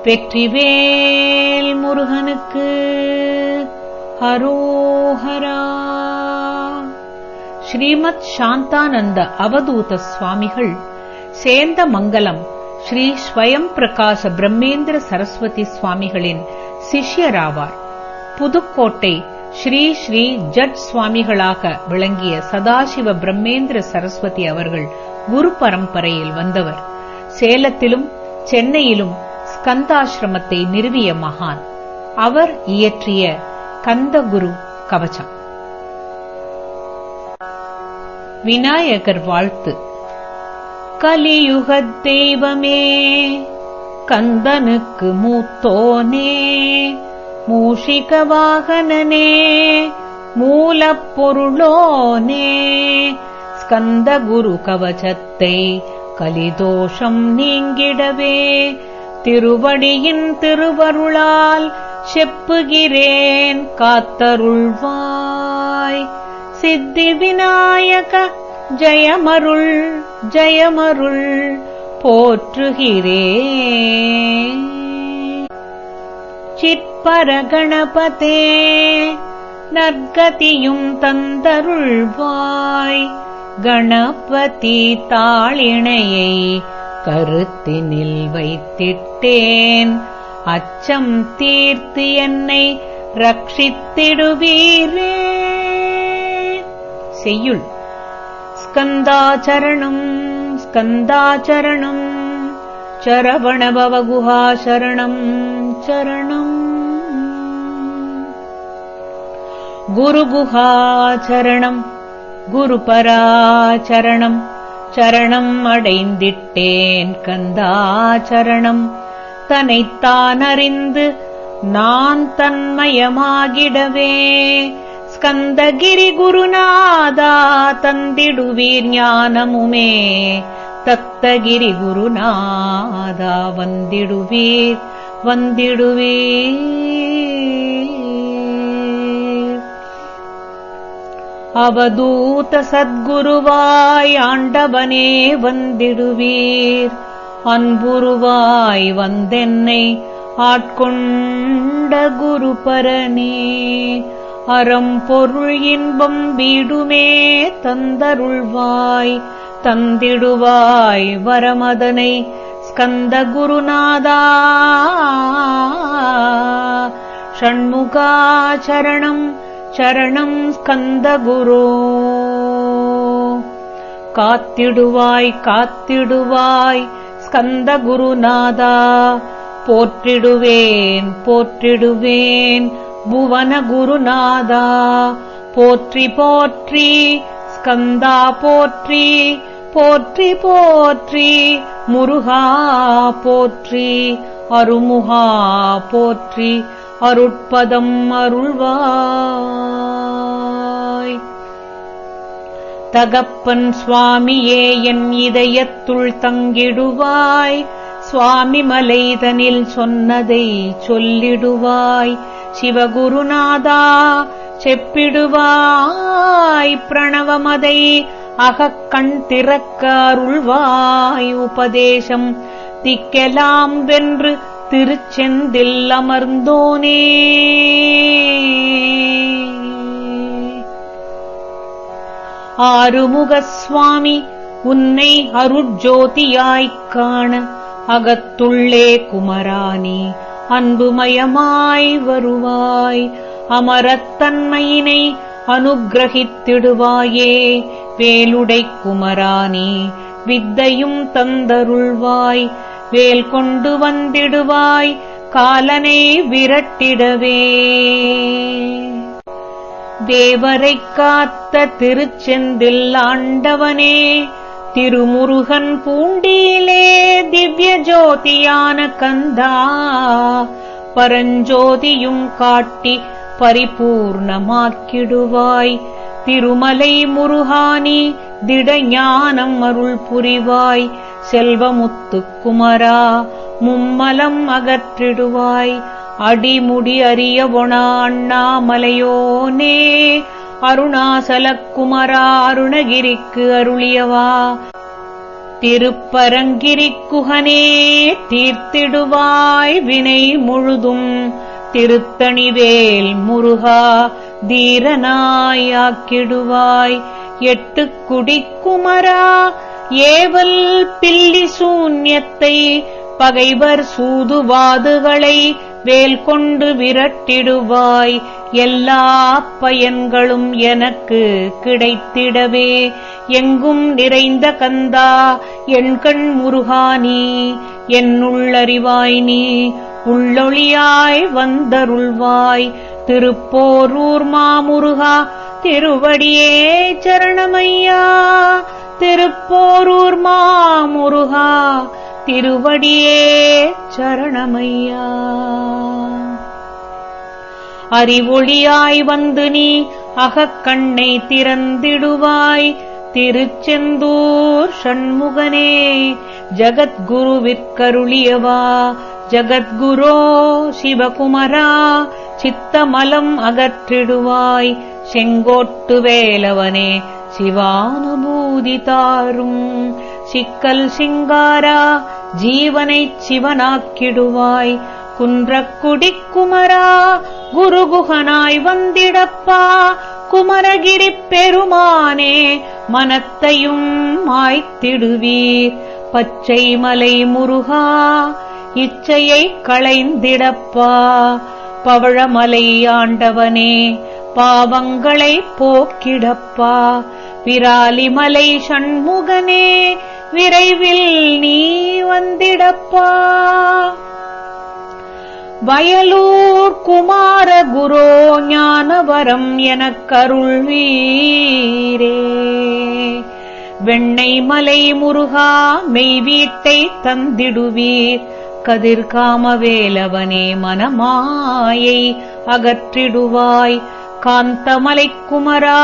வெற்றிவேல் முருகனுக்கு ஹரோஹரா. ஸ்ரீமத் சாந்தானந்த அவதூத சுவாமிகள் சேந்தமங்கலம் ஸ்ரீ ஸ்வயம் பிரகாச பிரம்மேந்திர சரஸ்வதி சுவாமிகளின் சிஷ்யராவார். புதுக்கோட்டை ஸ்ரீ ஸ்ரீ ஜட் சுவாமிகளாக விளங்கிய சதாசிவ பிரம்மேந்திர சரஸ்வதி அவர்கள் குரு பரம்பரையில் வந்தவர். சேலத்திலும் சென்னையிலும் ஸ்கந்தாசிரமத்தை நிறுவிய மகான். அவர் இயற்றிய கந்தகுரு கவசம். விநாயகர் வாழ்த்து. கலியுகத் தெய்வமே, கந்தனுக்கு மூத்தோனே, மூஷிக வாகனனே, மூலப்பொருளோனே, ஸ்கந்த குரு கவசத்தை கலிதோஷம் நீங்கிடவே திருவடியின் திருவருளால் செப்புகிறேன் காத்தருள்வாய். சித்தி விநாயக ஜெயமருள் ஜெயமருள் போற்றுகிறேன். சிற்பர கணபதே, நற்கதியும் தந்தருள்வாய். கணபதி தாளிணையை கருத்தினில் வைத்திட்டேன். அச்சம் தீர்த்து என்னை ரட்சித்திடுவீரே. செய்யுள். ஸ்கந்தாச்சரணம் ஸ்கந்தாச்சரணம், சரவணபவகுஹா சரணம் சரணம். குருகுஹாச்சரணம் குருபராச்சரணம், சரணம் அடைந்திட்டேன் கந்தாச்சரணம். தன்னைத்தான் அறிந்து நான் தன்மயமாகிடவே ஸ்கந்தகிரி குருநாதா தந்திடுவீர் ஞானமுமே. தத்தகிரி குருநாதா வந்திடுவீர் வந்திடுவீர். அவதூத சத்குருவாய் ஆண்டவனே வந்திடுவீர். அன்புருவாய் வந்தென்னை ஆட்கொண்ட குருபரனே. அறம் பொருள் இன்பம் வீடுமே தந்தருள்வாய். தந்திடுவாய் வரமதனை ஸ்கந்த குருநாதா. ஷண்முகாச்சரணம் சரணம் ஸ்கந்த குரு. காத்திடுவாய் காத்திடுவாய் ஸ்கந்த குருநாதா. போற்றிடுவேன் போற்றிடுவேன் புவன குருநாதா. போற்றி போற்றி ஸ்கந்தா போற்றி. போற்றி போற்றி முருகா போற்றி. அருமுகா போற்றி. அருட்பதம் அருள்வாய். தகப்பன் சுவாமியே என் இதயத்துள் தங்கிடுவாய். சுவாமி மலைதனில் சொன்னதை சொல்லிடுவாய். சிவகுருநாதா செப்பிடுவாய். பிரணவமதை அகக்கண் திறக்க அருள்வாய். உபதேசம் திக்கெல்லாம் வென்று திருச்செந்தில் அமர்ந்தோனே. ஆறுமுக சுவாமி உன்னை அருட்ஜோதியாய்க் காண அகத்துள்ளே குமரானி அன்புமயமாய் வருவாய். அமரத்தன்மையினை அனுக்கிரகித்திடுவாயே. வேலுடை குமரானி வித்தையும் தந்தருள்வாய். வேல் கொண்டு வந்திடுவாய் காலனை விரட்டிடவே. தேவரைக் காத்த திருச்செந்தில் ஆண்டவனே. திருமுருகன் பூண்டியிலே திவ்ய ஜோதியான கந்தா. பரஞ்சோதியும் காட்டி பரிபூர்ணமாக்கிடுவாய். திருமலை முருகானி திடஞானம் அருள் புரிவாய். செல்வமுத்துக்குமரா மும்மலம் அகற்றிடுவாய். அடிமுடி அறியவொணா அண்ணாமலையோனே. அருணாசலக்குமரா அருணகிரிக்கு அருளியவா. திருப்பரங்கிரிக் குகனே தீர்த்திடுவாய் வினை முழுதும் திருத்தணிவேல் முருகா தீரனாயாக்கிடுவாய் எட்டுக்குடிக் குமரா ஏவல் பில்லி சூன்யத்தை பகைவர் சூதுவாதுகளை வேல் கொண்டு விரட்டிடுவாய் எல்லா பயன்களும் எனக்கு கிடைத்திடவே எங்கும் நிறைந்த கந்தா எண்கண் முருகானி என்னுள்ளறிவாய் நீ உள்ளொளியாய் வந்தருள்வாய் திருப்போரூர் மாமுருகா திருவடியே சரணமையா திருப்போரூர் மாமுருகா திருவடியே சரணமையா அறிவொளியாய் வந்து நீ அகக்கண்ணை திறந்திடுவாய் திருச்செந்தூர் ஷண்முகனே ஜகத்குருவிற்கருளியவா ஜகத்குரோ சிவகுமரா சித்தமலம் அகற்றிடுவாய் செங்கோட்டு வேலவனே சிவானுபூதி தாரும் சிக்கல் சிங்காரா ஜீவனைச் சிவனாக்கிடுவாய் குன்றக்குடிக் குமரா குருகுகனாய் வந்திடப்பா குமரகிரிப் பெருமானே மனத்தையும் மாய்த்திடுவீர் பச்சை மலை முருகா இச்சையைக் களைந்திடப்பா பவழமலை ஆண்டவனே பாவங்களைப் போக்கிடப்பா விராலிமலை ஷண்முகனே விரைவில் நீ வந்திடப்பா வயலூர் குமார குரோ ஞானவரம் எனக்கருள்வீரே வெண்ணை மலை முருகா மெய்வீட்டை தந்திடுவீர் கதிர்காமவேலவனே மனமாயை அகற்றிடுவாய் காந்தமலை குமரா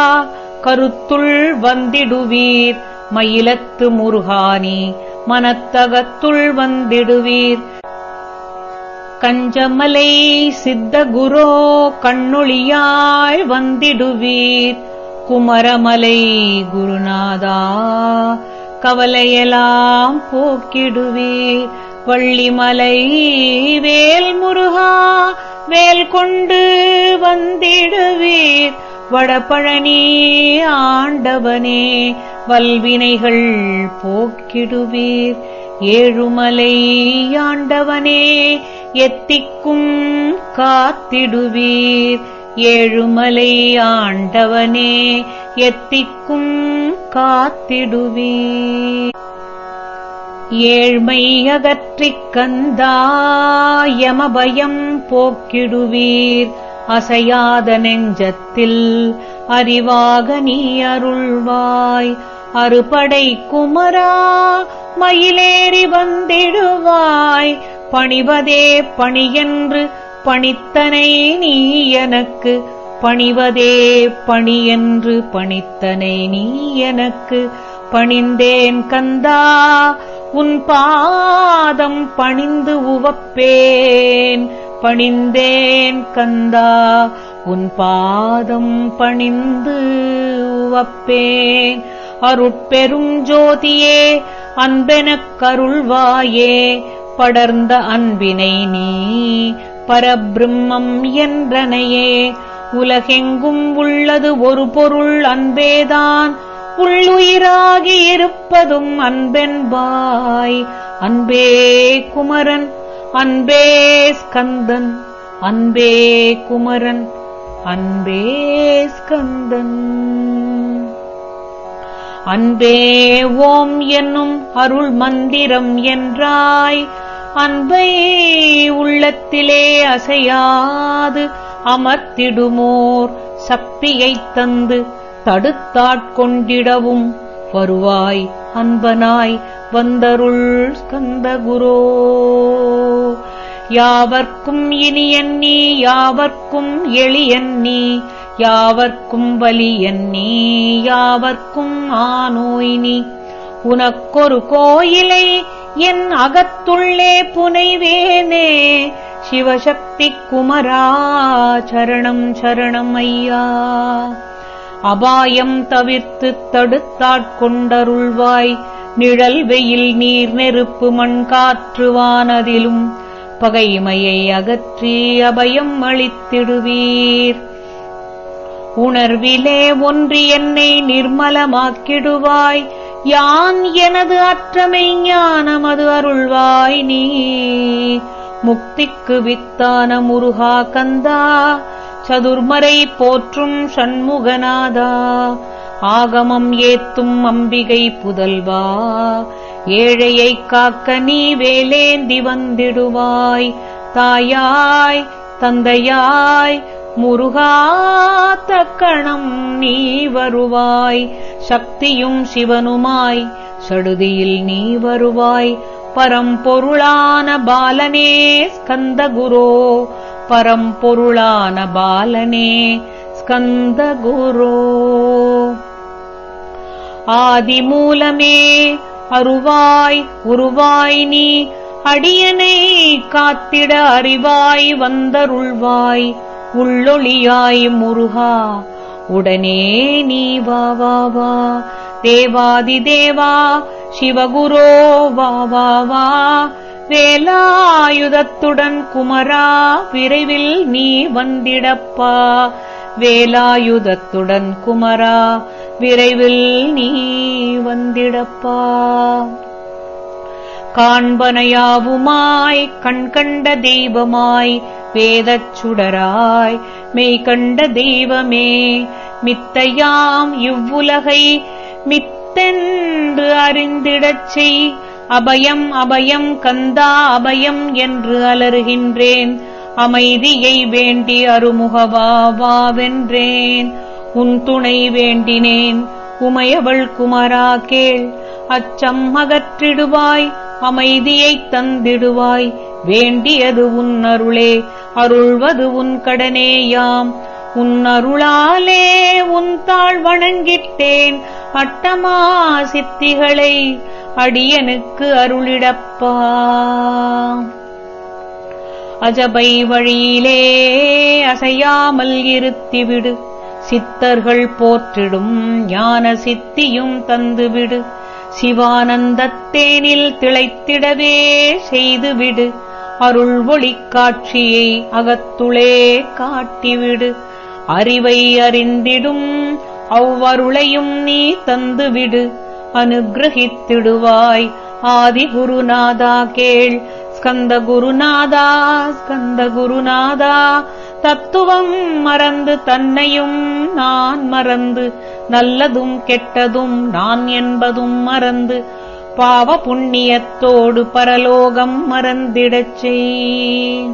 கருத்துள் வந்திடுவீர் மயிலத்து முருகானி மனத்தகத்துள் வந்திடுவீர் கஞ்சமலை சித்தகுரோ கண்ணொளியாய் வந்திடுவீர் குமரமலை குருநாதா கவலையெல்லாம் போக்கிடுவீர் வள்ளிமலை வேல் முருகா வேல் கொண்டு வந்திடுவீர் வடபழனி ஆண்டவனே வல்வினைகள் போக்கிடுவீர் ஏழுமலை ஆண்டவனே எத்திக்கும் காத்திடுவீர் ஏழுமலை ஆண்டவனே எத்திக்கும் காத்திடுவீர் ஏழ்மை அகற்றிக் கந்தாயமபயம் போக்கிடுவீர் அசையாத நெஞ்சத்தில் அறிவாக நீ அருள்வாய் அறுபடை குமரா மயிலேறி வந்திடுவாய் பணிவதே பணியென்று பணித்தனை நீ எனக்கு பணிவதே பணியென்று பணித்தனை நீ எனக்கு பணிந்தேன் கந்தா உன் பாதம் பணிந்து உவப்பேன் பணிந்தேன் கந்தா உன் பாதம் பணிந்து உவப்பேன் அருட்பெரும் ஜோதியே அன்பெனக் கருள்வாயே படர்ந்த அன்பினை நீ பரபிரம்மம் என்றனையே உலகெங்கும் உள்ளது ஒரு பொருள் அன்பேதான் உள்ளுயிராகி இருப்பதும் அன்பென்பாய் அன்பே குமரன் அன்பே ஸ்கந்தன் அன்பே குமரன் அன்பே ஸ்கந்தன் அன்பே ஓம் என்னும் அருள் மந்திரம் என்றாய் அன்பை உள்ளத்திலே அசையாது அமர்த்திடுமோர் சக்தியைத் தந்து தடுத்தாட்கொண்டிடவும் வருவாய் அன்பனாய் வந்தருள் ஸ்கந்தகுரோ யாவர்க்கும் இனியன் நீ யாவர்க்கும் எளியன் நீ யாவர்க்கும் வலியன் நீ யாவர்க்கும் ஆனோய் நீ உனக்கொரு கோயிலை என் அகத்துள்ளே புனைவேனே சிவசக்தி குமரா சரணம் சரணம் ஐயா அபாயம் தவிர்த்து தடுத்தாட்கொண்டருள்வாய் நிழல் வெயில் நீர் நெருப்பு மண் காற்று வானதிலும் பகைமையை அகற்றி அபயம் அளித்திடுவீர். உணர்விலே ஒன்றி என்னை நிர்மலமாக்கிடுவாய். யான் எனது அற்றமை ஞானமது அருள்வாய் நீ. முக்திக்கு வித்தான முருகா கந்தா, சதுர்மறை போற்றும் சண்முகநாதா, ஆகமம் ஏத்தும் அம்பிகை புதல்வா, ஏழையை காக்க நீ வேலேந்தி வந்திடுவாய். தாயாய் தந்தையாய் முருகா தக்கணம் நீ வருவாய். சக்தியும் சிவனுமாய் சடுதியில் நீ வருவாய். பரம்பொருளான பாலனே ஸ்கந்தகுரோ, பரம்பொருளான பாலனே ஸ்கந்தகுரோ. ஆதிமூலமே அருவாய் உருவாய் நீ, அடியனை காத்திட அறிவாய் வந்தருள்வாய். உள்ளொளியாய் முருகா உடனே நீ வா வா வா. தேவாதி தேவா சிவகுரோ வா வா வா. வேலாயுதத்துடன் குமரா விரைவில் நீ வந்திடப்பா. வேலாயுதத்துடன் குமரா விரைவில் நீ வந்திடப்பா. காண்பனையாவுமாய் கண்கண்ட தெய்வமாய் வேதச் சுடராய் மெய்கண்ட தெய்வமே, மித்தையாம் இவ்வுலகை மித்தென்று அறிந்திடச் செய். அபயம் அபயம் கந்தா அபயம் என்று அலறுகின்றேன். அமைதியை வேண்டி அருமுகவாவென்றேன். உன் துணை வேண்டினேன் உமையவள் குமரா கேள். அச்சம் அகற்றிடுவாய், அமைதியைத் தந்திடுவாய். வேண்டியது உன் அருளே, அருள்வது உன் கடனேயாம். உன் அருளாலே உன் தாழ் வணங்கிட்டேன். அட்டமா சித்திகளை அடியனுக்கு அருளிடப்பா. அஜபை வழியிலே அசையாமல் இருத்திவிடு. சித்தர்கள் போற்றிடும் ஞான சித்தியும் தந்துவிடு. சிவானந்தத்தேனில் திளைத்திடவே செய்துவிடு. அருள் ஒளி காட்சியை அகத்துளே காட்டிவிடு. அறிவை அறிந்திடும் அவ்வருளையும் நீ தந்துவிடு. அனுக்கிரகித்திடுவாய் ஆதி குருநாதா கேள். ஸ்கந்த குருநாதா ஸ்கந்த குருநாதா, தத்துவம் மறந்து தன்னையும் நான் மறந்து, நல்லதும் கெட்டதும் நான் என்பதும் மறந்து, பாவ புண்ணியத்தோடு பரலோகம் மறந்திடச் செய்.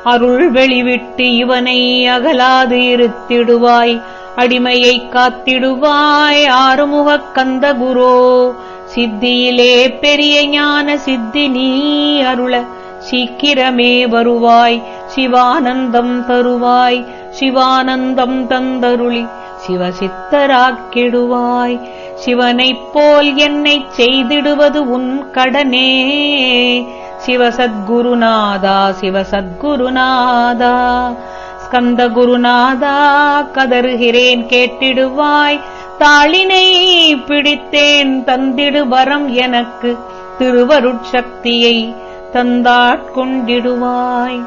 அருள் வெளிவிட்டு இவனை அகலாது இருத்திடுவாய். அடிமையை காத்திடுவாய் ஆறுமுகக் கந்த குரோ. சித்தியிலே பெரிய ஞான சித்தி நீ அருள சீக்கிரமே வருவாய். சிவானந்தம் தருவாய். சிவானந்தம் தந்தருளி சிவசித்தராக்கிடுவாய். சிவனைப் போல் என்னைச் செய்திடுவது உன் கடனே. சிவசத்குருநாதா சிவசத்குருநாதா, ஸ்கந்த குருநாதா கதறுகிறேன் கேட்டிடுவாய். தாளினை பிடித்தேன் தந்திடு வரம் எனக்கு. திருவருட்சக்தியை தந்தாட்கொண்டிடுவாய்.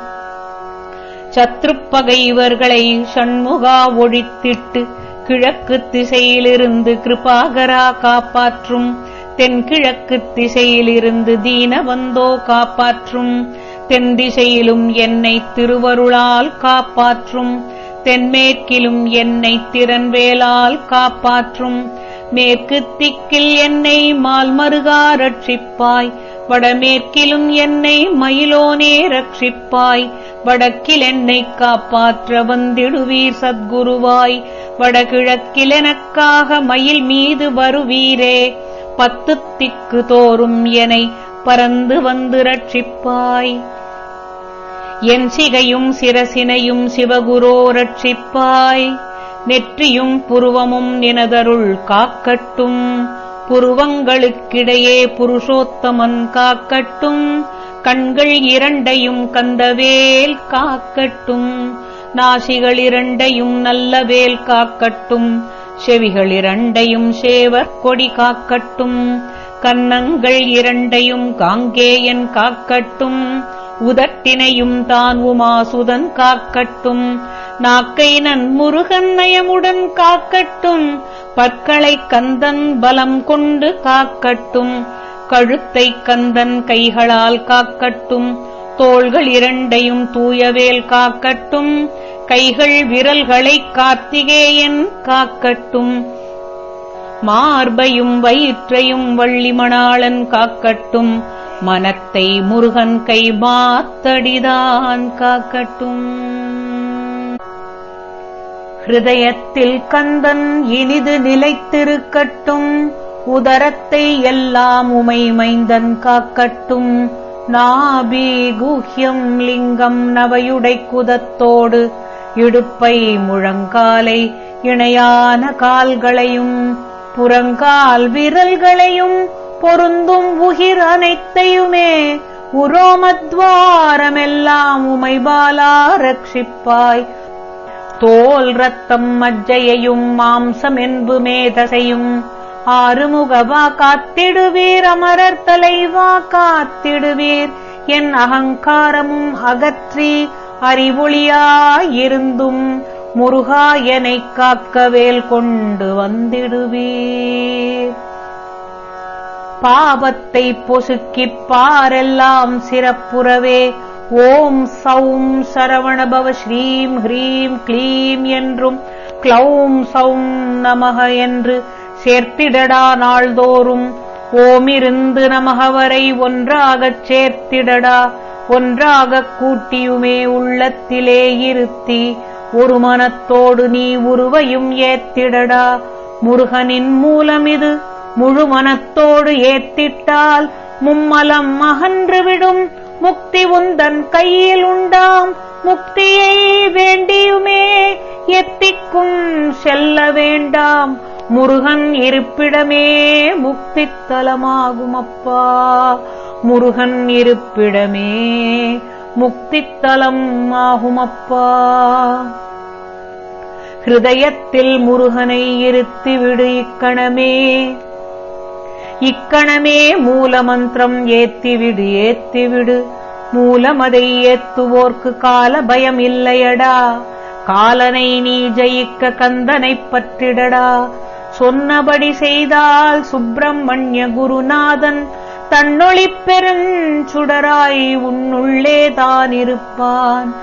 சத்ருப்பகைவர்களை சண்முகா ஒழித்திட்டு கிழக்கு திசையிலிருந்து கிருபாகரா காப்பாற்றும். தென்கிழக்கு திசையிலிருந்து தீனவந்தோ காப்பாற்றும். தென் திசையிலும் என்னை திருவருளால் காப்பாற்றும். தென்மேற்கிலும் என்னை திறன்வேலால் காப்பாற்றும். மேற்கு திக்கில் என்னை மால்மருகா ரட்சிப்பாய். வடமேற்கிலும் என்னை மயிலோனே ரட்சிப்பாய். வடக்கில் என்னை காப்பாற்ற வந்திடுவீர் சத்குருவாய். வடகிழக்கில் எனக்காக மயில் மீது வருவீரே. 10 திக்கு தோறும் என்னை பறந்து வந்து ரட்சிப்பாய். என் சிகையும் சிரசினையும் சிவகுரோ ரட்சிப்பாய். நெற்றியும் புருவமும் எனதருள் காக்கட்டும். புருவங்களுக்கிடையே புருஷோத்தமன் காக்கட்டும். கண்கள் 2ஐயும் கந்தவேல் காக்கட்டும். நாசிகள் 2ஐயும் நல்லவேல் காக்கட்டும். செவிகள் இரண்டையும் சேவர் கொடி காக்கட்டும். கன்னங்கள் இரண்டையும் காங்கேயன் காக்கட்டும். உதட்டினையும் தான் உமாசுதன் காக்கட்டும். நாக்கை நன்முருகன் நயமுடன் காக்கட்டும். பற்களை கந்தன் பலம் கொண்டு காக்கட்டும். கழுத்தை கந்தன் கைகளால் காக்கட்டும். தோள்கள் இரண்டையும் தூயவேல் காக்கட்டும். கைகள் விரல்களை கார்த்திகேயன் காக்கட்டும். மார்பையும் வயிற்றையும் வள்ளிமணாளன் காக்கட்டும். மனத்தை முருகன் கை மாத்தடிதான் காக்கட்டும். ஹிருதயத்தில் கந்தன் இனிது நிலைத்திருக்கட்டும். உதரத்தை எல்லாம் உமை மைந்தன் காக்கட்டும். நாபி குஹ்யம் லிங்கம் நவையுடை குதத்தோடு இடுப்பை முழங்காலை இணையான கால்களையும் புறங்கால் விரல்களையும் பொருந்தும் உயிர் அனைத்தையுமே உரோமத்வாரமெல்லாம் உமைபாலா ரட்சிப்பாய். தோல் ரத்தம் மஜ்ஜையையும் மாம்சம் என்பு மேதசையும் ஆறுமுகவா காத்திடுவீர். அமரர் தலைவா காத்திடுவீர். என் அகங்காரமும் அகற்றி அறிவொளியாயிருந்தும் முருகா எனைக் காக்கவேல் கொண்டு வந்திடுவீர். பாவத்தை பொசுக்கிப் பாரெல்லாம் சிறப்புறவே ஓம் சௌம் சரவணபவ ஸ்ரீம் ஹ்ரீம் க்ளீம் என்றும் க்ளௌம் சௌம் நமக என்று சேர்த்திடடா நாள்தோறும். ஓமிருந்து நமகவரை ஒன்றாகச் சேர்த்திடடா. ஒன்றாகக் கூட்டியுமே உள்ளத்திலே இருத்தி ஒரு மனத்தோடு நீ உருவையும் ஏத்திடடா. முருகனின் மூலமிது முழு மனத்தோடு ஏத்திட்டால் மும்மலம் அகன்றுவிடும். முக்தி உந்தன் கையில் உண்டாம். முக்தியை வேண்டியுமே எத்திக்கும் செல்ல வேண்டாம். முருகன் இருப்பிடமே முக்தித்தலமாகும் அப்பா. முருகன் இருப்பிடமே முக்தித்தலம் ஆகுமப்பா. ஹிருதயத்தில் முருகனை இருத்திவிடு இக்கணமே. இக்கணமே மூலமந்திரம் ஏத்திவிடு ஏத்திவிடு. மூலமதை ஏத்துவோர்க்கு கால பயம் இல்லையடா. காலனை நீ ஜெயிக்க கந்தனைப் பற்றிடடா. சொன்னபடி செய்தால் சுப்பிரமணிய குருநாதன் தன்னொளிப் பெருஞ்சுடராய் உன்னுள்ளே தான் இருப்பான்.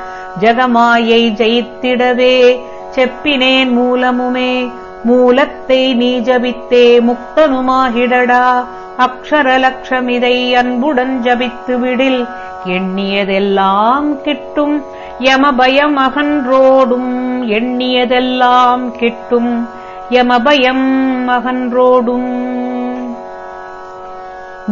ஜகமாயை ஜெயித்திடவே செப்பினேன் மூலமுமே. மூலத்தை நீ ஜபித்தே முக்தனுமாகிடடா. அக்ஷர லட்சமிதை அன்புடன் ஜபித்து விடில் எண்ணியதெல்லாம் கிட்டும். யமபயம் அகன்றோடும் எண்ணியதெல்லாம் கிட்டும். யமபயம் அகன்றோடும்.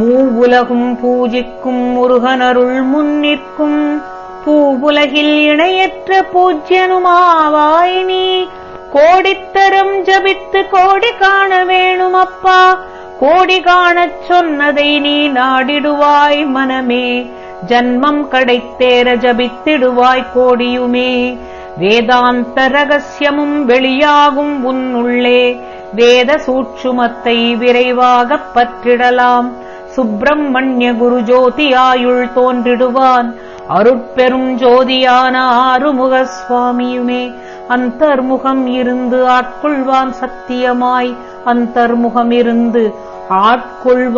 மூவுலகும் பூஜிக்கும் முருகனருள் முன்னிற்கும் பூவுலகில் இணையற்ற பூஜ்யனுமாவாய் நீ. கோடித்தரம் ஜபித்து கோடி காண வேணும் அப்பா. கோடி காணச் சொன்னதை நீ நாடிடுவாய் மனமே. ஜன்மம் கடைத்தேர ஜபித்திடுவாய் கோடியுமே. வேதாந்த ரகசியமும் வெளியாகும் உன்னுள்ளே. வேத சூட்சுமத்தை விரைவாகப் பற்றிடலாம். சுப்பிரமணிய குரு ஜோதியாயுள் தோன்றிடுவான். அருட்பெரும் ஜோதியான ஆறுமுக சுவாமியுமே அந்தர்முகம் இருந்து ஆட்கொள்வான் சத்தியமாய். அந்தர்முகம் இருந்து ஆட்கொள்வான்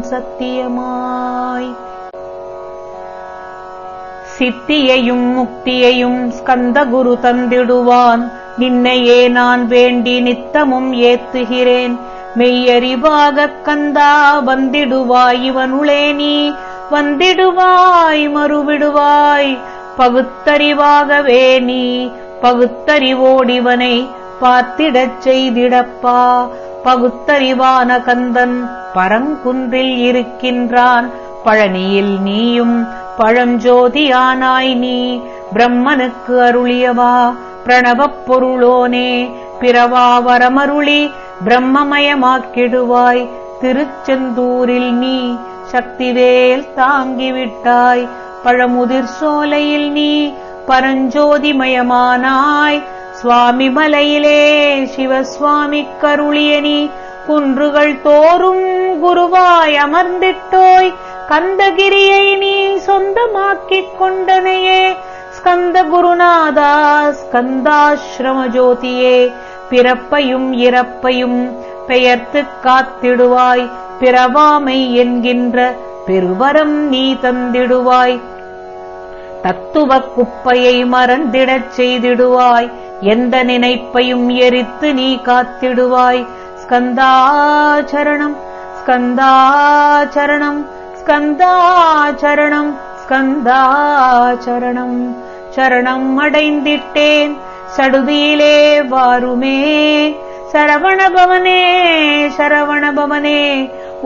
சத்தியமாய். சித்தியையும் முக்தியையும் ஸ்கந்த குரு தந்திடுவான். நின்னையே நான் வேண்டி நித்தமும் ஏத்துகிறேன். மெய்யறிவாகக் கந்தா வந்திடுவாய் இவனுளே நீ. வந்திடுவாய் மறுவிடுவாய் பகுத்தறிவாகவே நீ. பகுத்தறிவோடிவனை பார்த்திடச் செய்திடப்பா. பகுத்தறிவான கந்தன் பரங்குன்றில் இருக்கின்றான். பழனியில் நீயும் பழஞ்சோதியானாய் நீ. பிரம்மனுக்கு அருளியவா பிரணவப் பொருளோனே. பிறவா வரமருளி பிரம்மமயமாக்கிடுவாய். திருச்செந்தூரில் நீ சக்திவேல் தாங்கிவிட்டாய். பழமுதிர் சோலையில் நீ பரஞ்சோதிமயமானாய். சுவாமி மலையிலே சிவசுவாமி கருளியனி குன்றுகள் தோறும் குருவாய் அமர்ந்திட்டோய் கந்தகிரியை நீ சொந்தமாக்கிக் கொண்டனையே ஸ்கந்த குருநாதா ஸ்கந்தாசிரம ஜோதியே பிறப்பையும் இறப்பையும் பெயர்த்துக் காத்திடுவாய் பிறவாமை என்கின்ற பெருவரம் நீ தந்திடுவாய் தத்துவ குப்பையை மறந்திடச் செய்திடுவாய் எந்த நினைப்பையும் எரித்து நீ காத்திடுவாய் ஸ்கந்தாச்சரணம் ஸ்கந்தாச்சரணம் ஸ்கந்தாச்சரணம் ஸ்கந்தாச்சரணம் சரணம் அடைந்திட்டேன் சடுதியிலே வாருமே சரவணபவனே சரவணபவனே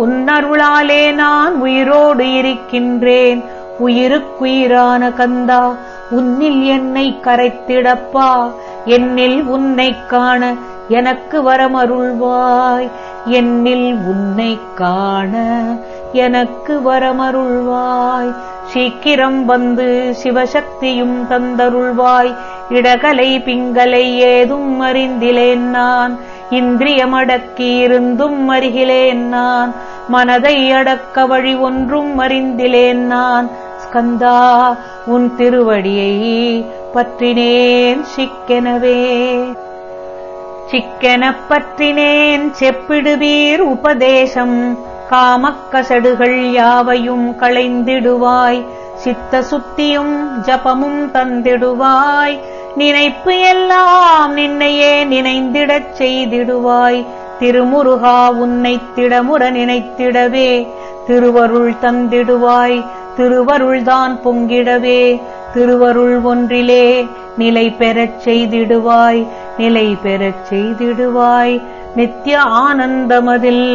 உன்னருளாலே நான் உயிரோடு இருக்கின்றேன் உயிருக்குயிரான கந்தா உன்னில் என்னை கரைத்திடப்பா என்னில் உன்னை காண எனக்கு வரமருள்வாய் என்னில் உன்னை காண எனக்கு வரமருள்வாய் சீக்கிரம் வந்து சிவசக்தியும் தந்தருள்வாய் இடகலை பிங்கலை ஏதும் அறிந்திலேன் நான் இந்திரியமடக்கி இருந்தும் அருகிலேன் நான் மனதை அடக்க வழி ஒன்றும் அறிந்திலேன் நான் ஸ்கந்தா உன் திருவடியை பற்றினேன் சிக்கெனவே சிக்கெனப் பற்றினேன் செப்பிடுவீர் உபதேசம் காமக்கசடுகள் யாவையும் களைந்திடுவாய் சித்த சுத்தியும் ஜபமும் தந்திடுவாய் நினைப்பு எல்லாம் நின்னையே நினைந்திடச் செய்திடுவாய் திருமுருகா உன்னை திடமுற நினைத்திடவே திருவருள் தந்திடுவாய் திருவருள்தான் பொங்கிடவே திருவருள் ஒன்றிலே நிலை பெறச் செய்திடுவாய் நிலை பெறச் செய்திடுவாய் நித்ய ஆனந்தமதில்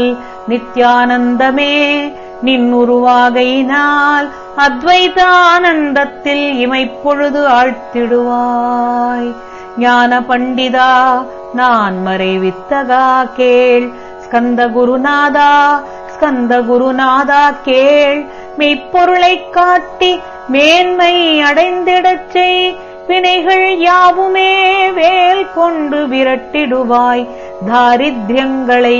நித்யானந்தமே நின் உருவாகையினால் அத்வைத ஆனந்தத்தில் இமைப்பொழுது ஆழ்த்திடுவாய் ஞான பண்டிதா நான் மறைவித்தகா கேள் ஸ்கந்த குருநாதா ஸ்கந்த குருநாதா கேள் மெய்ப்பொருளைக் காட்டி மேன்மை அடைந்திடச் செய் வினைகள் யாவுமே வேல் கொண்டு விரட்டிடுவாய் தாரித்யங்களை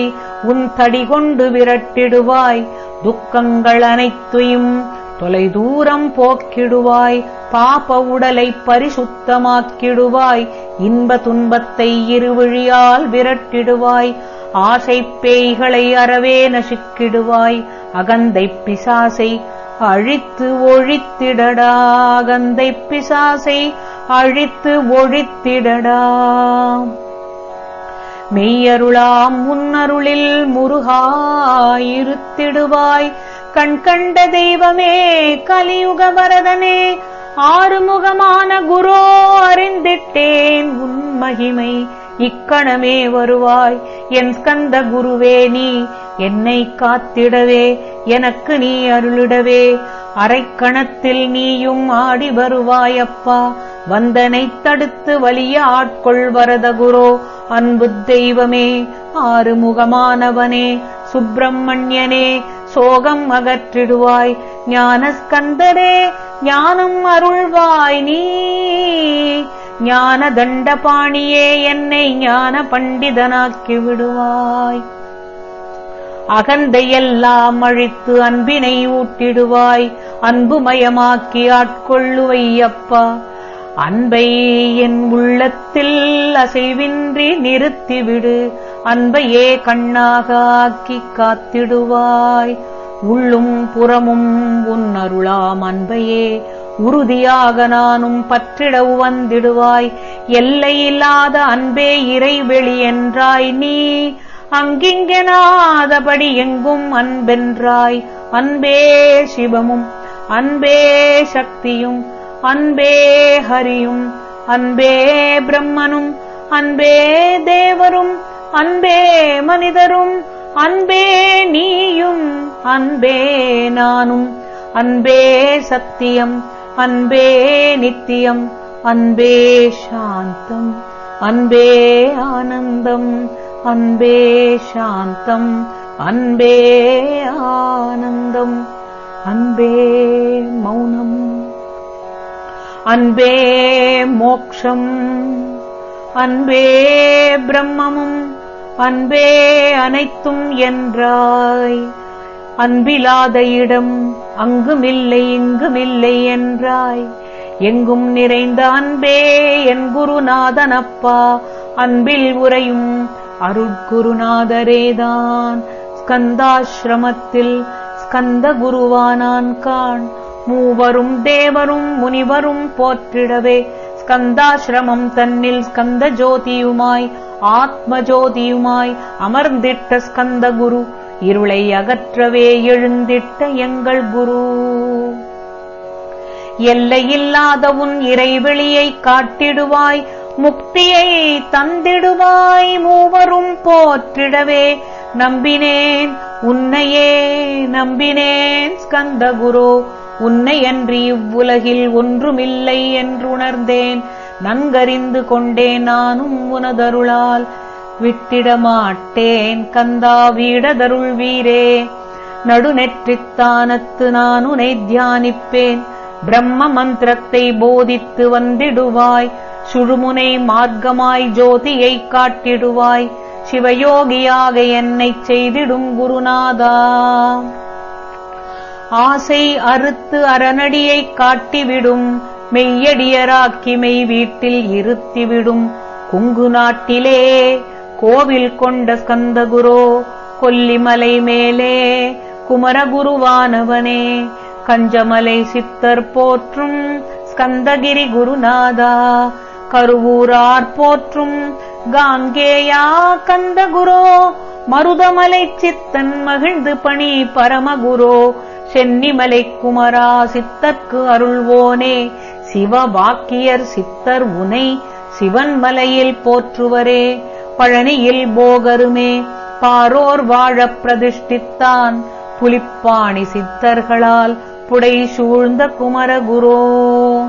உன் தடி கொண்டு விரட்டிடுவாய் துக்கங்கள் அனைத்தையும் தொலைதூரம் போக்கிடுவாய் பாப உடலை பரிசுத்தமாக்கிடுவாய் இன்ப துன்பத்தை இருவழியால் விரட்டிடுவாய் ஆசை பேய்களை அறவே நசுக்கிடுவாய் அகந்தை பிசாசை அழித்து ஒழித்திடடா அகந்தை பிசாசை அழித்து ஒழித்திடடா மெய்யருளாம் உன்னருளில் முருகாயிருத்திடுவாய் கண் கண்ட தெய்வமே கலியுக வரதனே ஆறுமுகமான குரோ அறிந்திட்டேன் உன் மகிமை இக்கணமே வருவாய் என் ஸ்கந்த குருவே நீ என்னை காத்திடவே எனக்கு நீ அருளிடவே அரைக்கணத்தில் நீயும் ஆடி வருவாயப்பா வந்தனை தடுத்து வலிய ஆட்கொள் வரத குரோ அன்பு தெய்வமே ஆறுமுகமானவனே சுப்பிரமணியனே சோகம் அகற்றிடுவாய் ஞானஸ்கந்தரே ஞானம் அருள்வாய் நீ ஞான தண்டபாணியே என்னை ஞான பண்டிதனாக்கி விடுவாய் அகந்தையெல்லாம் அழித்து அன்பினை ஊட்டிடுவாய் அன்புமயமாக்கி ஆட்கொள்ளுவையப்பா அன்பை என் உள்ளத்தில் அசைவின்றி நிறுத்திவிடு அன்பையே கண்ணாக ஆக்கி காத்திடுவாய் உள்ளும் புறமும் உன் அருளாம் அன்பையே உறுதியாக நானும் பற்றிட வந்திடுவாய் எல்லையில்லாத அன்பே இறைவெளி என்றாய் நீ அங்கிங்கெனாதபடி எங்கும் அன்பென்றாய் அன்பே சிவமும் அன்பே சக்தியும் அன்பே ஹரியும் அன்பே பிரம்மனும் அன்பே தேவரும் அன்பே மனிதரும் அன்பே நீயும் அன்பே நானும் அன்பே சத்தியம் அன்பே நித்தியம் அன்பே சாந்தம் அன்பே ஆனந்தம் அன்பே சாந்தம் அன்பே ஆனந்தம் அன்பே மௌனம் அன்பே மோக்ஷம் அன்பே பிரம்மமும் அன்பே அனைத்தும் என்றாய். அன்பிலாத இடம் அங்குமில்லை இங்குமில்லை என்றாய். எங்கும் நிறைந்த அன்பே என் குருநாதனப்பா, அன்பில் உறையும் அருட்குருநாதரேதான். ஸ்கந்தாசிரமத்தில் ஸ்கந்த குருவானான் காண். மூவரும் தேவரும் முனிவரும் போற்றிடவே ஸ்கந்தாசிரமம் தன்னில் ஸ்கந்த ஜோதியுமாய் ஆத்ம ஜோதியுமாய் அமர்ந்திட்ட ஸ்கந்த குரு, இருளை அகற்றவே எழுந்திட்ட எங்கள் குரு. எல்லையில்லாத உன் இறைவெளியை காட்டிடுவாய், முக்தியை தந்திடுவாய். மூவரும் போற்றிடவே நம்பினேன் உன்னையே நம்பினேன் ஸ்கந்த குரு. உன்னையன்றி இவ்வுலகில் ஒன்றுமில்லை என்றுணர்ந்தேன். நன்கறிந்து கொண்டேன் நானும் உனதருளால் விட்டிடமாட்டேன் கந்தா வீடதருள் வீரே. நடுநெற்றித்தானத்து நான் உனை தியானிப்பேன். பிரம்ம மந்திரத்தை போதித்து வந்திடுவாய். சுழுமுனை மார்க்கமாய் ஜோதியை காட்டிடுவாய். சிவயோகியாக என்னைச் செய்திடும் குருநாதா. ஆசை அறுத்து அரணடியை காட்டிவிடும். மெய்யடியராக்கி மெய் வீட்டில் இருத்திவிடும். குங்கு நாட்டிலே கோவில் கொண்ட ஸ்கந்தகுரோ, கொல்லிமலை மேலே குமரகுருவானவனே. கஞ்சமலை சித்தர் போற்றும் ஸ்கந்தகிரி குருநாதா. கருவூரார் போற்றும் காங்கேயா கந்தகுரோ. மருதமலை சித்தன் மகிழ்ந்து பணி பரமகுரோ. சென்னிமலை குமரா சித்தர்க்கு அருள்வோனே. சிவவாக்கியர் சித்தர் உனை சிவன்மலையில் போற்றுவரே. பழனியில் போகருமே பாரோர் வாழப் பிரதிஷ்டித்தான். புலிப்பாணி சித்தர்களால் புடை சூழ்ந்த குமரகுரோ.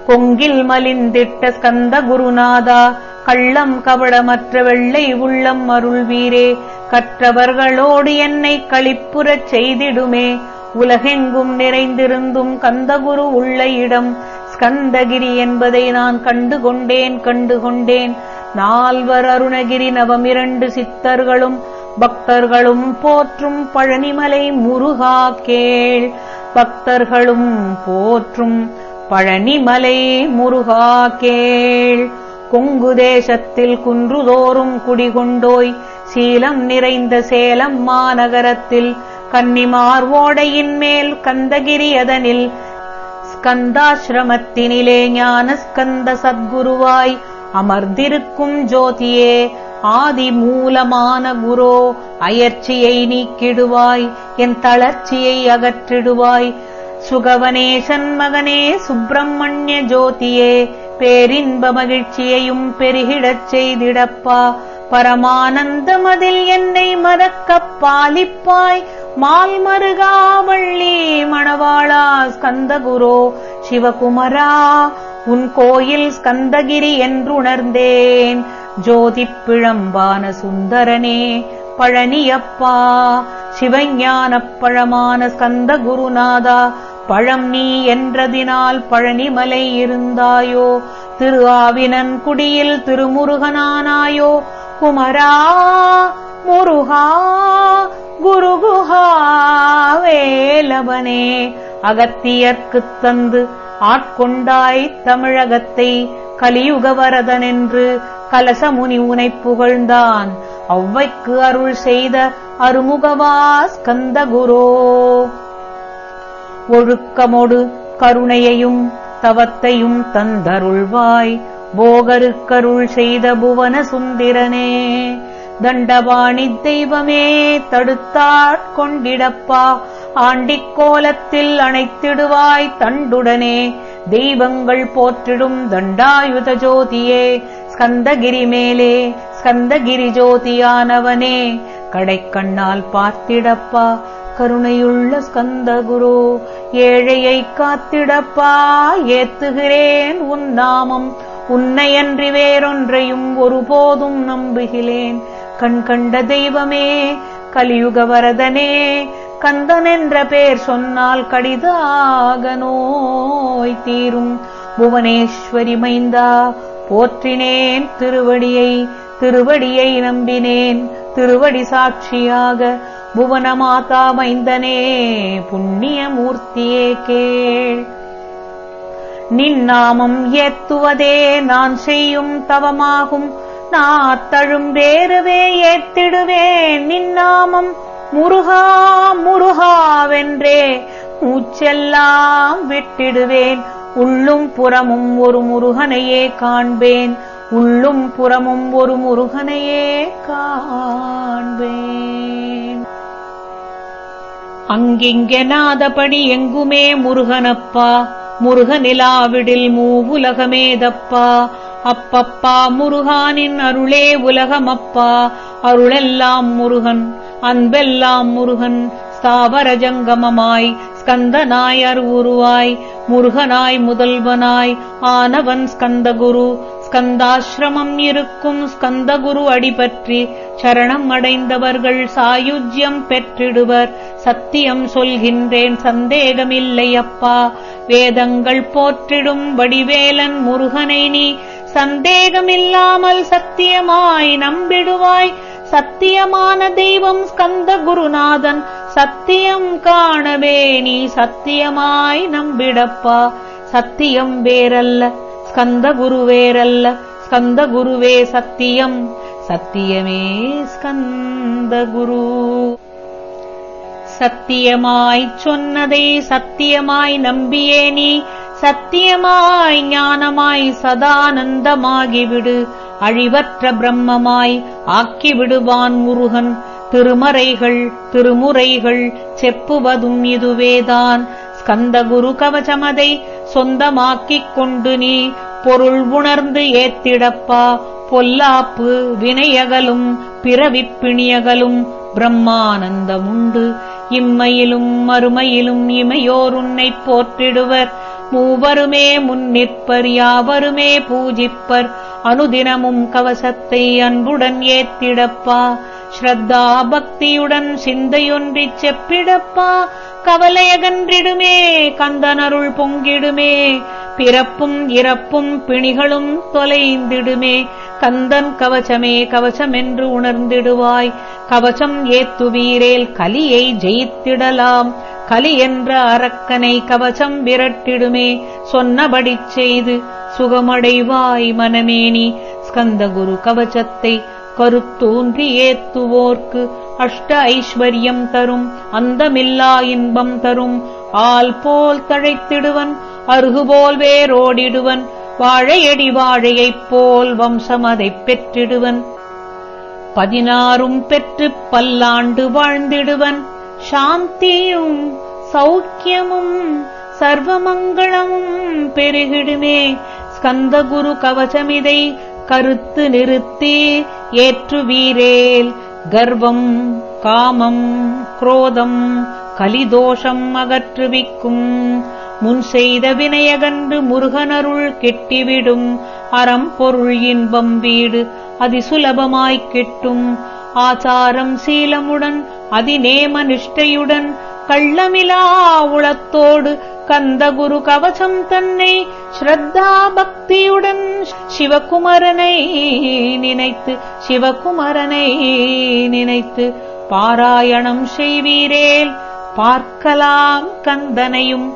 கொங்கில் மலிந்திட்ட ஸ்கந்த குருநாதா. கள்ளம் கபடமற்ற வெள்ளை உள்ளம் அருள் வீரே. கற்றவர்களோடு என்னை களிப்புறச் செய்திடுமே. உலகெங்கும் நிறைந்திருந்தும் கந்தகுரு உள்ள இடம் ஸ்கந்தகிரி என்பதை நான் கண்டுகொண்டேன். நால்வர் அருணகிரி நவமிரண்டு சித்தர்களும் பக்தர்களும் போற்றும் பழனிமலை முருகா கேள். பக்தர்களும் போற்றும் பழனிமலை முருகா கேள். கொங்கு தேசத்தில் குன்றுதோறும் குடிகொண்டோய். சீலம் நிறைந்த சேலம் மாநகரத்தில் கன்னிமார் ஓடையின் மேல் கந்தகிரி அதனில் ஸ்கந்தாசிரமத்தினிலே ஞான ஸ்கந்த சத்குருவாய் அமர்ந்திருக்கும் ஜோதியே. ஆதி மூலமான குரோ, அயர்ச்சியை நீக்கிடுவாய். என் தளர்ச்சியை அகற்றிடுவாய். சுகவனேசன் மகனே சுப்பிரமணிய ஜோதியே. பேரின்ப மகிழ்ச்சியையும் பெருகிடச் செய்திடப்பா. பரமானந்தமதில் என்னை மறக்கப் பாலிப்பாய். மால் மருகா வள்ளி மணவாளா ஸ்கந்தகுரோ. சிவகுமரா உன் கோயில் ஸ்கந்தகிரி என்றுணர்ந்தேன். ஜோதி பிழம்பான சுந்தரனே பழனியப்பா. சிவஞானப் பழமான ஸ்கந்த குருநாதா. பழம் நீ என்றதினால் பழனிமலை இருந்தாயோ. திரு ஆவினன் குடியில் திருமுருகனானாயோ. குமரா முருகா குருகுஹா வேலவனே. அகத்தியர்க்குத் தந்து ஆட்கொண்டாய் தமிழகத்தை. கலியுக வரதனென்று கலசமுனி உனை புகழ்ந்தான். ஒவ்வைக்கு அருள் செய்த அருமுகவா ஸ்கந்தகுரோ. ஒழுக்கமொடு கருணையையும் தவத்தையும் தந்தருள்வாய். போகருக்கருள் செய்த புவன சுந்திரனே. தண்டபாணி தெய்வமே தடுத்தாட்கொண்டிடப்பா. ஆண்டிக் கோலத்தில் அணைத்திடுவாய் தண்டுடனே. தெய்வங்கள் போற்றிடும் தண்டாயுத ஜோதியே. ஸ்கந்தகிரி மேலே ஸ்கந்தகிரி ஜோதியானவனே. கடைக்கண்ணால் பார்த்திடப்பா கருணையுள்ள ஸ்கந்தகுரு. ஏழையை காத்திடப்பா ஏத்துகிறேன் உன் நாமம். உன்னையன்றி வேறொன்றையும் ஒருபோதும் நம்புகிறேன். கண் கண்ட தெய்வமே கலியுக வரதனே. கந்தன் என்ற பேர் சொன்னால் கடிதாக நோய் தீரும். புவனேஸ்வரி மைந்தா போற்றினேன் திருவடியை நம்பினேன் திருவடி சாட்சியாக புவனமாதா மைந்தனே புண்ணிய மூர்த்தியே கேள். நின்னாமம் ஏத்துவதே நான் செய்யும் தவமாகும், நாத்தழும் வேறுவே ஏத்திடுவேன் நின்னாமம் முருகா முருகாவென்றே மூச்செல்லாம் விட்டிடுவேன். உள்ளும் புறமும் ஒரு முருகனையே காண்பேன், உள்ளும் புறமும் ஒரு முருகனையே காண்பேன். அங்கிங்கெனாதபடி எங்குமே முருகனப்பா, முருகனிலாவிடில் மூவுலகமேதப்பா. அப்பப்பா முருகானின் அருளே உலகமப்பா, அருளெல்லாம் முருகன் அன்பெல்லாம் முருகன். ஸ்தாவர ஜங்கமமாய் ஸ்கந்தனாய் அருவுருவாய் முருகனாய் முதல்வனாய் ஆனவன் ஸ்கந்தகுரு. ஸ்கந்தாசிரமம் இருக்கும் ஸ்கந்தகுரு அடிபற்றி சரணம் அடைந்தவர்கள் சாயுஜ்யம் பெற்றிடுவர். சத்தியம் சொல்கின்றேன் சந்தேகமில்லை அப்பா, வேதங்கள் போற்றிடும் வடிவேலன் முருகனை நீ சந்தேகமில்லாமல் சத்தியமாய் நம்பிடுவாய். சத்தியமான தெய்வம் ஸ்கந்த குருநாதன், சத்தியம் காணவே நீ சத்தியமாய் நம்பிடப்பா. சத்தியம் வேறல்ல ஸ்கந்த குரு வேறல்ல, ஸ்கந்த குருவே சத்தியம், சத்தியமே ஸ்கந்த குரு. சத்தியமாய் சொன்னதை சத்தியமாய் நம்பியே நீ சத்தியமாய் ஞானமாய் சதானந்தமாகிவிடு. அழிவற்ற பிரம்மமாய் ஆக்கிவிடுவான் முருகன். திருமறைகள் திருமுறைகள் செப்புவதும் இதுவேதான். ஸ்கந்தகுரு கவசமதை சொந்தமாக்கிக் கொண்டு நீ பொருள் உணர்ந்து ஏத்திடப்பா. பொல்லாப்பு வினையகலும் பிறவிப்பிணியகலும் பிரம்மானந்தமுண்டு. இம்மையிலும் மறுமையிலும் இமையோர் உன்னை போற்றிடுவர். மூவருமே முன்னிற்பர் யாவருமே பூஜிப்பர். அனுதினமும் கவசத்தை அன்புடன் ஏத்திடப்பா. ஸ்ரத்தா பக்தியுடன் சிந்தையொன்றிச் செப்பிடப்பா. கவலையகன்றிடுமே கந்தனருள் பொங்கிடுமே. பிறப்பும் இறப்பும் பிணிகளும் தொலைந்திடுமே. கந்தன் கவசமே கவசமென்று உணர்ந்திடுவாய். கவசம் ஏத்துவீரேல் கலியை ஜெயித்திடலாம். கலி என்ற அரக்கனை கவசம் விரட்டிடுமே. சொன்னபடி செய்து சுகமடைவாய் மனமேனி. ஸ்கந்தகுரு கவசத்தை கருத்தூன்றி ஏத்துவோர்க்கு அஷ்ட ஐஸ்வர்யம் தரும், அந்தமில்லா இன்பம் தரும். ஆள் போல் தழைத்திடுவன், அருகுபோல் வேரோடிடுவன். வாழையடி வாழையைப் போல் வம்சமதைப் பெற்றிடுவன். 16 பெற்று பல்லாண்டு வாழ்ந்திடுவன். சாந்தியும் சௌக்கியமும் சர்வமங்களமும் பெருகிடுமே. ஸ்கந்தகுரு கவசமிதை கருத்து நிறுத்தி ஏற்றுவீரேல் கர்வம் காமம் குரோதம் கலிதோஷம் அகற்றுவிக்கும். முன் செய்த வினையகன்று முருகனருள் கிட்டிவிடும். அறம் பொருள் இன்பம் வீடு அதிசுலபமாய்க் கிட்டும். ஆச்சாரம் சீலமுடன் அதிநேம நிஷ்டையுடன் கள்ளமிலா உளத்தோடு கந்தகுரு கவசம் தன்னை ஸ்ரத்தா பக்தியுடன் சிவகுமரனை நினைத்து பாராயணம் செய்வீரேல் பார்க்கலாம் கந்தனையும்.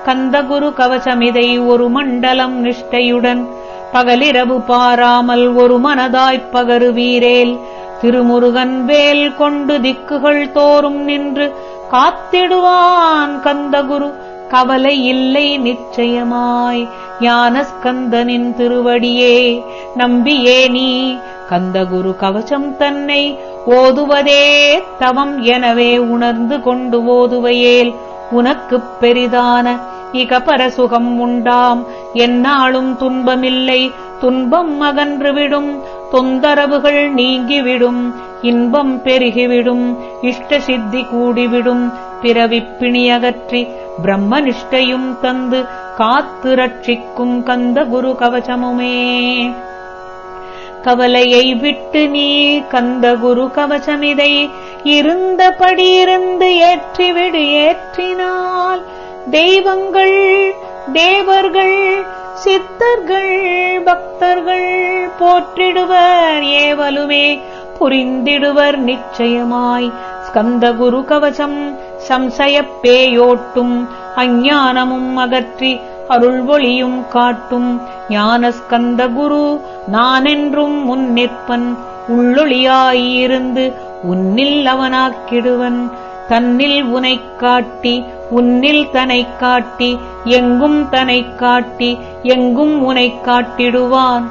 கந்தகுரு கவசமிதை ஒரு மண்டலம் நிஷ்டையுடன் பகலிரவு பாராமல் ஒரு மனதாய்ப் பகருவீரேல். திருமுருகன் வேல் கொண்டு திக்குகள் தோறும் நின்று காத்திடுவான் கந்தகுரு. கவலை இல்லை நிச்சயமாய் ஞானஸ்கந்தனின் திருவடியே நம்பியே நீ கந்தகுரு கவசம் தன்னை ஓதுவதே தவம் எனவே உணர்ந்து கொண்டு ஓதுவையேல் உனக்குப் பெரிதான இகபர சுகம் உண்டாம். எந்நாளும் துன்பமில்லை, துன்பம் அகன்றுவிடும். தொந்தரவுகள் நீங்கிவிடும், இன்பம் பெருகிவிடும். இஷ்ட சித்தி கூடிவிடும். பிறவிப்பிணி அகற்றி பிரம்மனிஷ்டையும் தந்து காத்து ரட்சிக்கும் கந்தகுரு கவசமுமே. கவலையை விட்டு நீ கந்தகுரு கவசமிதை இருந்தபடி இருந்து ஏற்றிவிடு. ஏற்றினால் தெய்வங்கள் தேவர்கள் சித்தர்கள் பக்தர்கள் போற்றிடுவர் ஏவலுமே புரிந்திடுவர் நிச்சயமாய். ஸ்கந்த குரு கவசம் சம்சயப் பேயோட்டும் அஞ்ஞானமும் அகற்றி அருள் ஒளியும் காட்டும். ஞான ஸ்கந்த குரு நானென்றும் முன் நிற்பன் உள்ளொளியாயிருந்து உன்னில் அவனாக்கிடுவன். தன்னில் உனைக் காட்டி உன்னில் தனைக் காட்டி எங்கும் தனைக் காட்டி எங்கும் உனைக் காட்டிடுவான்.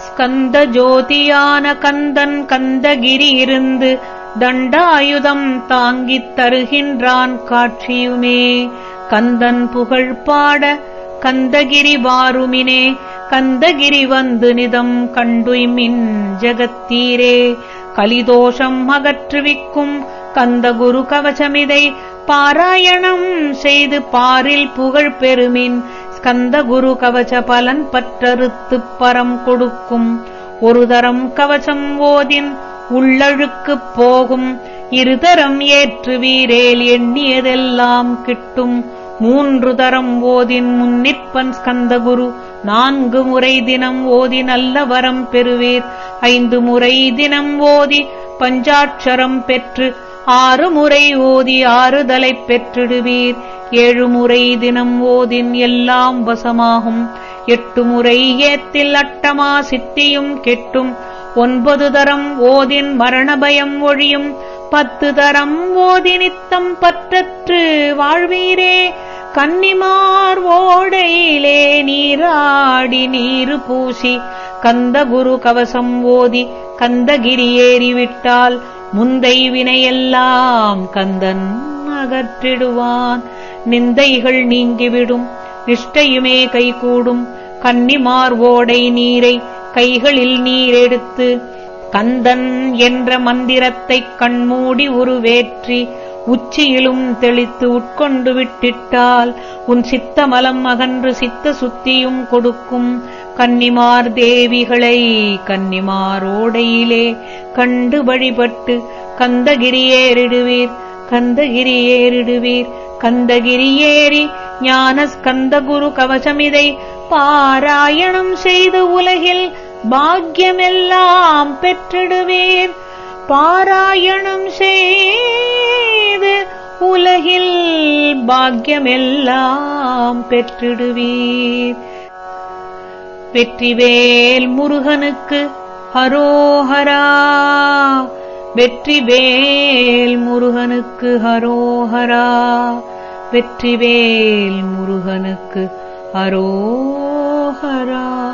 ஸ்கந்த ஜோதியான கந்தன் கந்தகிரி இருந்து தண்டாயுதம் தாங்கித் தருகின்றான் காட்சியுமே. கந்தன் புகழ் பாட கந்தகிரி வாருமினே கந்தகிரி வந்து நிதம் கண்டுய்மின் ஜகத்தீரே. கலிதோஷம் அகற்றுவிக்கும் கந்தகுரு கவசமிதை பாராயணம் செய்து பாரில் புகழ் பெருமின். ஸ்கந்தகுரு கவச பலன் பற்றறுத்துப் பரம் கொடுக்கும். ஒரு தரம் கவசம் ஓதின் உள்ளழுக்குப் போகும். இருதரம் ஏற்று வீரேல் எண்ணியதெல்லாம் கிட்டும். 3 தரம் ஓதின் முன்னிற்பன் ஸ்கந்தகுரு. 4 முறை தினம் ஓதி நல்ல வரம் பெறுவீர். 5 முறை தினம் ஓதி பஞ்சாட்சரம் பெற்று 6 முறை ஓதி ஆறுதலைப் பெற்றிடுவீர். 7 முறை தினம் ஓதின் எல்லாம் வசமாகும். 8 முறை ஏத்தில் அட்டமா சித்தியும் கெட்டும். 9 தரம் ஓதின் மரணபயம் ஒழியும். 10 தரம் ஓதி நித்தம் பற்றற்று வாழ்வீரே. கன்னிமார் ஓடையிலே நீராடி நீரு பூசி கந்தகுரு கவசம் ஓதி கந்தகிரி ஏறிவிட்டால் முந்தை வினையெல்லாம் கந்தன் அகற்றிடுவான். நிந்தைகள் நீங்கிவிடும் நிஷ்டையுமே கைகூடும். கன்னிமார் ஓடை நீரை கைகளில் நீரெடுத்து கந்தன் என்ற மந்திரத்தைக் கண்மூடி உருவேற்றி உச்சியிலும் தெளித்து உட்கொண்டு விட்டிட்டால் உன் சித்தமலம் அகன்று சித்த சுத்தியும் கொடுக்கும். கன்னிமார் தேவிகளை கன்னிமாரோடையிலே கண்டு வழிபட்டு கந்தகிரி ஏறிடுவீர். கந்தகிரி ஏறிடுவீர். கந்தகிரி ஏறி ஞான ஸ்கந்தகுரு கவசமிதை பாராயணம் செய்து உலகில் பாக்யமெல்லாம் பெற்றிடுவீர். பாராயணம் செய்து உலகில் பாக்யமெல்லாம் பெற்றிடுவீர். வெற்றிவேல் முருகனுக்கு ஹரோஹரா. வெற்றிவேல் முருகனுக்கு ஹரோஹரா. வெற்றிவேல் முருகனுக்கு ஹரோஹரா.